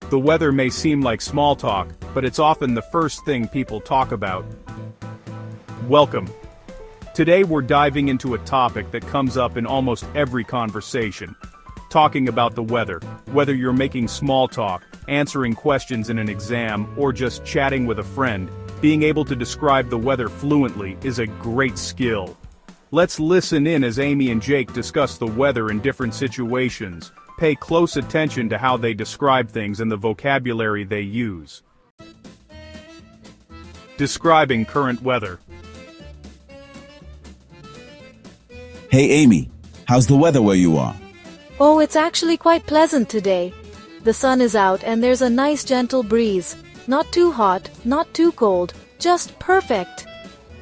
The weather may seem like small talk, but it's often the first thing people talk about. Welcome. Today we're diving into a topic that comes up in almost every conversation. Talking about the weather, whether you're making small talk, answering questions in an exam, or just chatting with a friend, being able to describe the weather fluently is a great skill. Let's listen in as Amy and Jake discuss the weather in different situations. Pay close attention to how they describe things and the vocabulary they use. Describing current weather. Hey Amy, how's the weather where you are? Oh, it's actually quite pleasant today. The sun is out and there's a nice gentle breeze. Not too hot, not too cold, just perfect.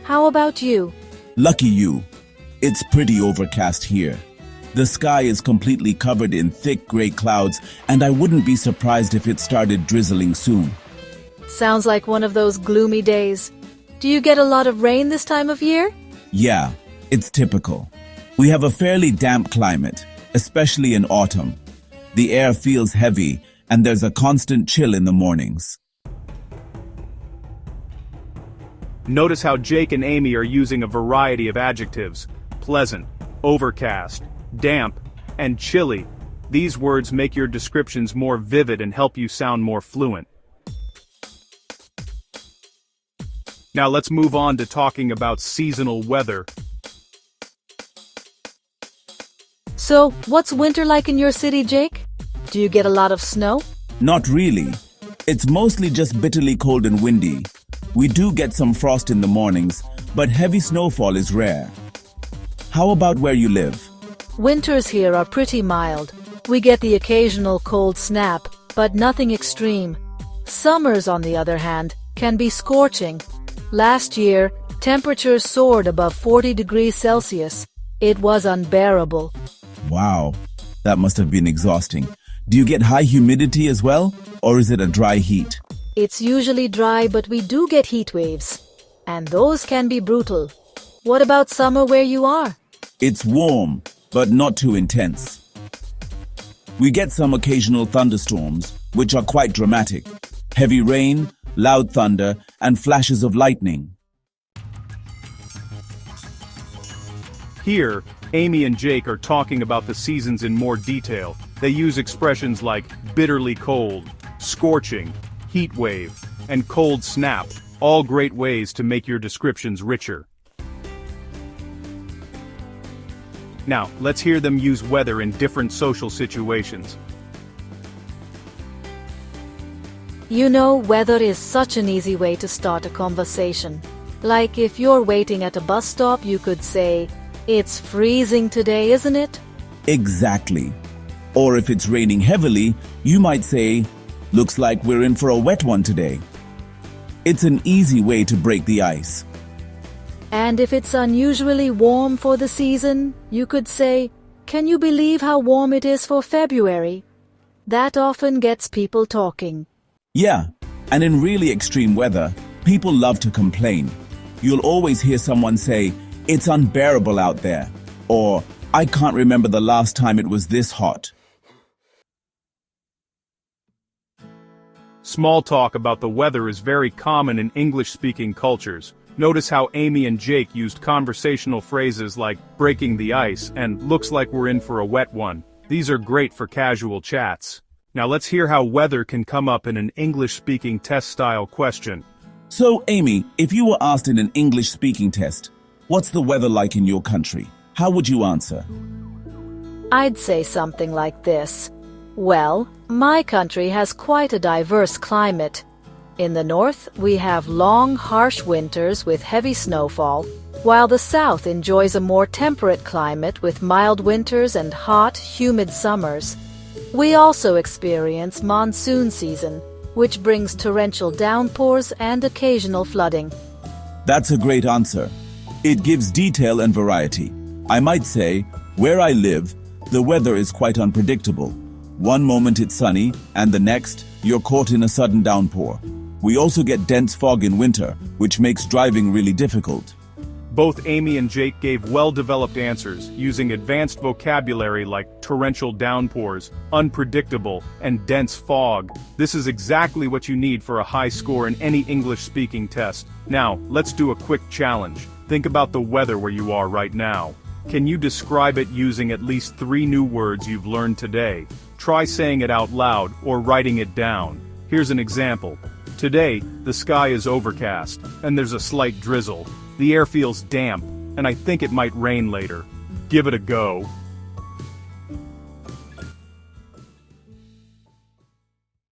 How about you? Lucky you. It's pretty overcast here. The sky is completely covered in thick gray clouds, and I wouldn't be surprised if it started drizzling soon. Sounds like one of those gloomy days. Do you get a lot of rain this time of year? Yeah, it's typical. We have a fairly damp climate, especially in autumn. The air feels heavy, and there's a constant chill in the mornings. Notice how Jake and Amy are using a variety of adjectives: pleasant, overcast, damp, and chilly. These words make your descriptions more vivid and help you sound more fluent. Now let's move on to talking about seasonal weather. So, what's winter like in your city, Jake? Do you get a lot of snow? Not really. It's mostly just bitterly cold and windy. We do get some frost in the mornings, but heavy snowfall is rare. How about where you live? Winters here are pretty mild. We get the occasional cold snap, but nothing extreme. Summers, on the other hand, can be scorching. Last year, temperatures soared above 40 degrees Celsius. It was unbearable. Wow, that must have been exhausting. Do you get high humidity as well, or is it a dry heat? It's usually dry, but we do get heat waves. And those can be brutal. What about summer where you are? It's warm, but not too intense. We get some occasional thunderstorms, which are quite dramatic. Heavy rain, loud thunder, and flashes of lightning. Here, Amy and Jake are talking about the seasons in more detail. They use expressions like bitterly cold, scorching, heat wave, and cold snap, all great ways to make your descriptions richer. Now, let's hear them use weather in different social situations. You know, weather is such an easy way to start a conversation. Like if you're waiting at a bus stop, you could say, "It's freezing today, isn't it?" Exactly. Or if it's raining heavily, you might say, "Looks like we're in for a wet one today." It's an easy way to break the ice. And if it's unusually warm for the season, you could say, "Can you believe how warm it is for February?" That often gets people talking. Yeah, and in really extreme weather, people love to complain. You'll always hear someone say, "It's unbearable out there," or "I can't remember the last time it was this hot." Small talk about the weather is very common in English-speaking cultures. Notice how Amy and Jake used conversational phrases like breaking the ice and looks like we're in for a wet one. These are great for casual chats. Now let's hear how weather can come up in an English-speaking test-style question. So, Amy, if you were asked in an English-speaking test, "What's the weather like in your country?" how would you answer? I'd say something like this. Well, my country has quite a diverse climate. In the north, we have long, harsh winters with heavy snowfall, while the south enjoys a more temperate climate with mild winters and hot, humid summers. We also experience monsoon season, which brings torrential downpours and occasional flooding. That's a great answer. It gives detail and variety. I might say, where I live, the weather is quite unpredictable. One moment it's sunny, and the next, you're caught in a sudden downpour. We also get dense fog in winter, which makes driving really difficult. Both Amy and Jake gave well-developed answers, using advanced vocabulary like torrential downpours, unpredictable, and dense fog. This is exactly what you need for a high score in any English-speaking test. Now, let's do a quick challenge. Think about the weather where you are right now. Can you describe it using at least 3 new words you've learned today? Try saying it out loud or writing it down. Here's an example. Today, the sky is overcast, and there's a slight drizzle. The air feels damp, and I think it might rain later. Give it a go.